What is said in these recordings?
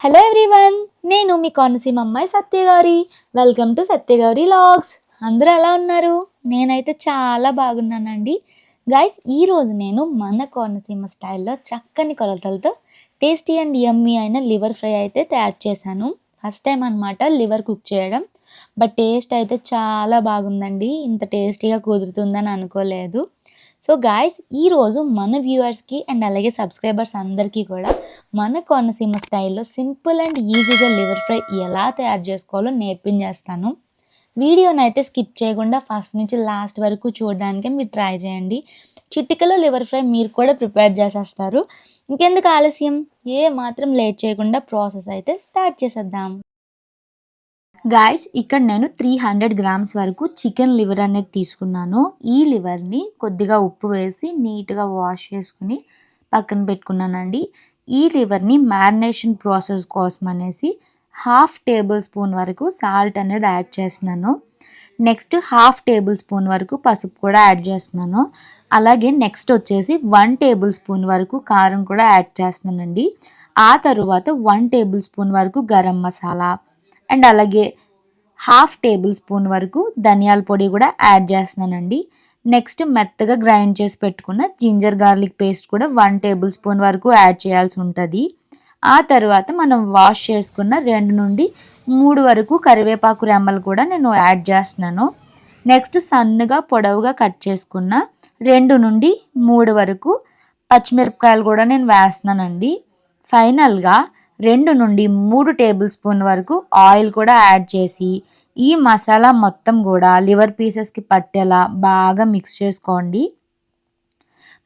Hello everyone, నేను మీ కోనసీమ అమ్మాయి Satyagauri. Welcome to Satyagauri vlogs. అందరూ ఎలా ఉన్నారు? నేనైతే చాలా బాగున్నానండి. గైస్, ఈరోజు నేను మన కోనసీమ స్టైల్లో చక్కని కొలతలతో టేస్టీ అండ్ యమ్మీ అయిన లివర్ ఫ్రై అయితే తయారు చేశాను. ఫస్ట్ టైం అనమాట లివర్ కుక్ చేయడం. బట్ టేస్ట్ అయితే చాలా బాగుందండి. ఇంత టేస్టీగా కుదురుతుందని అనుకోలేదు. సో గాయస్, ఈరోజు మన వ్యూవర్స్కి అండ్ అలాగే సబ్స్క్రైబర్స్ అందరికీ కూడా మన కోనసీమ స్టైల్లో సింపుల్ అండ్ ఈజీగా లివర్ ఫ్రై ఎలా తయారు చేసుకోవాలో నేర్పించేస్తాను. వీడియోని అయితే స్కిప్ చేయకుండా ఫస్ట్ నుంచి లాస్ట్ వరకు చూడడానికి మీరు ట్రై చేయండి. చిటికలో లివర్ ఫ్రై మీరు కూడా ప్రిపేర్ చేసేస్తారు. ఇంకెందుకు ఆలస్యం, ఏ మాత్రం లేట్ చేయకుండా ప్రాసెస్ అయితే స్టార్ట్ చేసేద్దాం. గాయస్, ఇక్కడ నేను 300 గ్రామ్స్ వరకు చికెన్ లివర్ అనేది తీసుకున్నాను. ఈ లివర్ని కొద్దిగా ఉప్పు వేసి నీట్గా వాష్ చేసుకుని పక్కన పెట్టుకున్నానండి. ఈ లివర్ని మ్యారినేషన్ ప్రాసెస్ కోసం అనేసి 1/2 టేబుల్ స్పూన్ వరకు సాల్ట్ అనేది యాడ్ చేస్తున్నాను. నెక్స్ట్ 1/2 టేబుల్ స్పూన్ వరకు పసుపు కూడా యాడ్ చేస్తున్నాను. అలాగే నెక్స్ట్ వచ్చేసి 1 టేబుల్ స్పూన్ వరకు కారం కూడా యాడ్ చేస్తున్నానండి. ఆ తరువాత 1 టేబుల్ స్పూన్ వరకు గరం మసాలా అండ్ అలాగే 1/2 టేబుల్ స్పూన్ వరకు ధనియాల పొడి కూడా యాడ్ చేస్తున్నానండి. నెక్స్ట్ మెత్తగా గ్రైండ్ చేసి పెట్టుకున్న జింజర్ గార్లిక్ పేస్ట్ కూడా 1 టేబుల్ స్పూన్ వరకు యాడ్ చేయాల్సి ఉంటుంది. ఆ తర్వాత మనం వాష్ చేసుకున్న 2 నుండి 3 వరకు కరివేపాకు రెమ్మలు కూడా నేను యాడ్ చేస్తున్నాను. నెక్స్ట్ సన్నగా పొడవుగా కట్ చేసుకున్న 2 నుండి 3 వరకు పచ్చిమిరపకాయలు కూడా నేను వేస్తున్నానండి. ఫైనల్గా 2 నుండి 3 టేబుల్ స్పూన్ వరకు ఆయిల్ కూడా యాడ్ చేసి ఈ మసాలా మొత్తం కూడా లివర్ పీసెస్కి పట్టేలా బాగా మిక్స్ చేసుకోండి.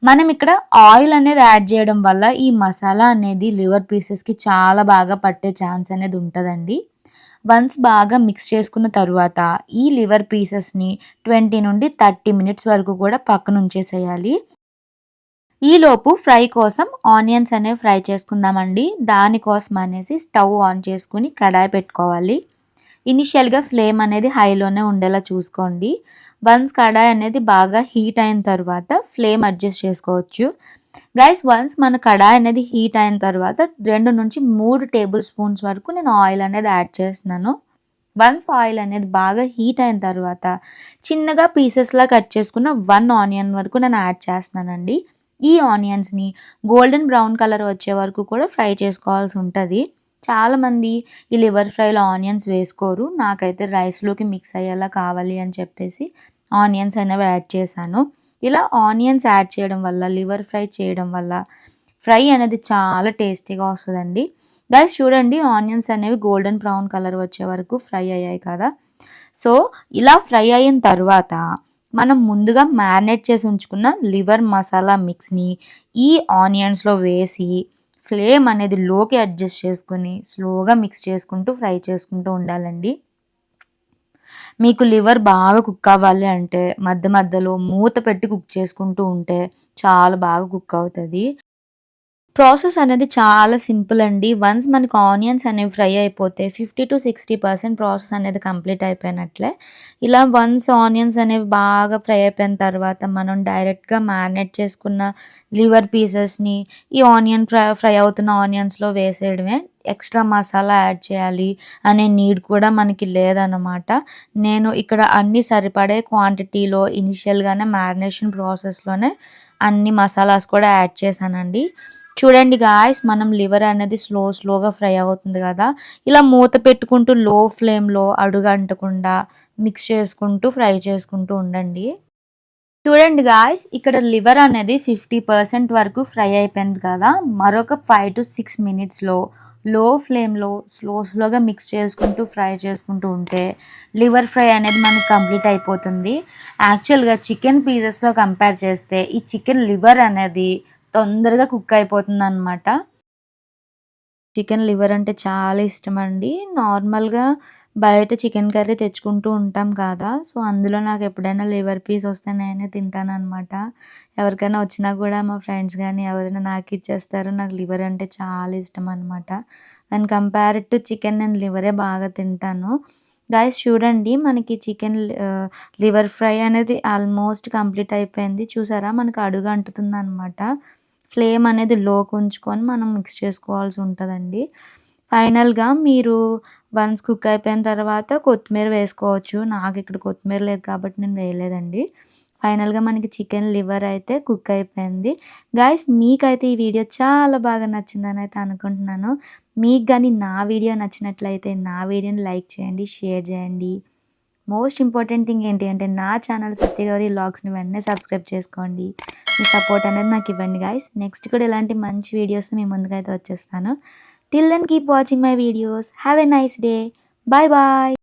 మనం ఇక్కడ ఆయిల్ అనేది యాడ్ చేయడం వల్ల ఈ మసాలా అనేది లివర్ పీసెస్కి చాలా బాగా పట్టే ఛాన్స్ అనేది ఉంటుందండి. వన్స్ బాగా మిక్స్ చేసుకున్న తర్వాత ఈ లివర్ పీసెస్ని 20 నుండి 30 మినిట్స్ వరకు కూడా పక్కన ఉంచేసేయాలి. ఈలోపు ఫ్రై కోసం ఆనియన్స్ అనేవి ఫ్రై చేసుకుందామండి. దానికోసం అనేసి స్టవ్ ఆన్ చేసుకుని కడాయి పెట్టుకోవాలి. ఇనిషియల్గా ఫ్లేమ్ అనేది హైలోనే ఉండేలా చూసుకోండి. వన్స్ కడాయి అనేది బాగా హీట్ అయిన తర్వాత ఫ్లేమ్ అడ్జస్ట్ చేసుకోవచ్చు. గైస్, వన్స్ మన కడాయి అనేది హీట్ అయిన తర్వాత 2 నుంచి 3 టేబుల్ స్పూన్స్ వరకు నేను ఆయిల్ అనేది యాడ్ చేస్తున్నాను. వన్స్ ఆయిల్ అనేది బాగా హీట్ అయిన తర్వాత చిన్నగా పీసెస్లా కట్ చేసుకున్న 1 ఆనియన్ వరకు నేను యాడ్ చేస్తున్నానండి. ఈ ఆనియన్స్ని గోల్డెన్ బ్రౌన్ కలర్ వచ్చే వరకు కూడా ఫ్రై చేసుకోవాల్సి ఉంటుంది. చాలామంది ఈ లివర్ ఫ్రైలో ఆనియన్స్ వేసుకోరు. నాకైతే రైస్లోకి మిక్స్ అయ్యేలా కావాలి అని చెప్పేసి ఆనియన్స్ అనేవి యాడ్ చేశాను. ఇలా ఆనియన్స్ యాడ్ చేయడం వల్ల లివర్ ఫ్రై చేయడం వల్ల ఫ్రై అనేది చాలా టేస్టీగా వస్తుందండి. గైస్, చూడండి, ఆనియన్స్ అనేవి గోల్డెన్ బ్రౌన్ కలర్ వచ్చే వరకు ఫ్రై అయ్యాయి కదా. సో ఇలా ఫ్రై అయిన తర్వాత మనం ముందుగా మ్యారినేట్ చేసి ఉంచుకున్న లివర్ మసాలా మిక్స్ని ఈ ఆనియన్స్లో వేసి ఫ్లేమ్ అనేది లోకి అడ్జస్ట్ చేసుకుని స్లోగా మిక్స్ చేసుకుంటూ ఫ్రై చేసుకుంటూ ఉండాలండి. మీకు లివర్ బాగా కుక్ అవ్వాలి అంటే మధ్య మధ్యలో మూత పెట్టి కుక్ చేసుకుంటూ ఉంటే చాలా బాగా కుక్ అవుతుంది. ప్రాసెస్ అనేది చాలా సింపుల్ అండి. వన్స్ మనకు ఆనియన్స్ అనేవి ఫ్రై అయిపోతే 50-60% ప్రాసెస్ అనేది కంప్లీట్ అయిపోయినట్లే. ఇలా వన్స్ ఆనియన్స్ అనేవి బాగా ఫ్రై అయిపోయిన తర్వాత మనం డైరెక్ట్గా మ్యారినేట్ చేసుకున్న లివర్ పీసెస్ని ఈ ఆనియన్ ఫ్రై అవుతున్న ఆనియన్స్లో వేసేయడమే. ఎక్స్ట్రా మసాలా యాడ్ చేయాలి అనే నీడ్ కూడా మనకి లేదన్నమాట. నేను ఇక్కడ అన్ని సరిపడే క్వాంటిటీలో ఇనిషియల్గానే మ్యారినేషన్ ప్రాసెస్లోనే అన్ని మసాలాస్ కూడా యాడ్ చేశానండి. చూడండి గాయ్స్, మనం లివర్ అనేది స్లోగా ఫ్రై అవుతుంది కదా. ఇలా మూత పెట్టుకుంటూ లో ఫ్లేమ్లో అడుగు అంటకుండా మిక్స్ చేసుకుంటూ ఫ్రై చేసుకుంటూ ఉండండి. చూడండి గాయ్స్, ఇక్కడ లివర్ అనేది 50% వరకు ఫ్రై అయిపోయింది కదా. మరొక 5-6 మినిట్స్లో లో ఫ్లేమ్లో స్లోగా మిక్స్ చేసుకుంటూ ఫ్రై చేసుకుంటూ ఉంటే లివర్ ఫ్రై అనేది మనకు కంప్లీట్ అయిపోతుంది. యాక్చువల్గా చికెన్ పీసెస్లో కంపేర్ చేస్తే ఈ చికెన్ లివర్ అనేది తొందరగా కుక్ అయిపోతుంది అనమాట. చికెన్ లివర్ అంటే చాలా ఇష్టమండి. నార్మల్‌గా బయట చికెన్ కర్రీ తెచ్చుకుంటూ ఉంటాం కదా. సో, అందులో నాకు ఎప్పుడైనా లివర్ పీస్ వస్తే నేనే తింటాననమాట. ఎవరికైనా వచ్చినా కూడా మా ఫ్రెండ్స్ గానీ ఎవరైనా నాకిచ్చేస్తారు. నాకు లివర్ అంటే చాలా ఇష్టం అనమాట. అండ్ కంపేర్డ్ టు చికెన్ నేను లివరే బాగా తింటాను. గైస్, చూడండి, మనకి లివర్ ఫ్రై అనేది ఆల్మోస్ట్ కంప్లీట్ అయిపోయింది. చూసారా, మనకు అడుగు అంటుతుందనమాట. ఫ్లేమ్ అనేది లోకి ఉంచుకొని మనం మిక్స్ చేసుకోవాల్సి ఉంటుందండి. ఫైనల్‌గా మీరు వన్స్ కుక్ అయిపోయిన తర్వాత కొత్తిమీర వేసుకోవచ్చు. నాకు ఇక్కడ కొత్తిమీర లేదు కాబట్టి నేను వేయలేదండి. ఫైనల్‌గా మనకి చికెన్ లివర్ అయితే కుక్ అయిపోయింది. గైస్ మీకైతే ఈ వీడియో చాలా బాగా నచ్చిందని అయితే అనుకుంటున్నాను. మీకు గాని నా వీడియో నచ్చినట్లయితే నా వీడియోని లైక్ చేయండి, షేర్ చేయండి. మోస్ట్ ఇంపార్టెంట్ థింగ్ ఏంటి అంటే నా ఛానల్ సత్యగౌరి వ్లాగ్స్‌ని వెంటనే సబ్స్క్రైబ్ చేసుకోండి. మీ సపోర్ట్ అనేది నాకు ఇవ్వండి గైస్. నెక్స్ట్ కూడా ఇలాంటి మంచి వీడియోస్‌తో మీ ముందుకైతే వచ్చేస్తాను. Till then keep watching my videos. Have a nice day. Bye bye.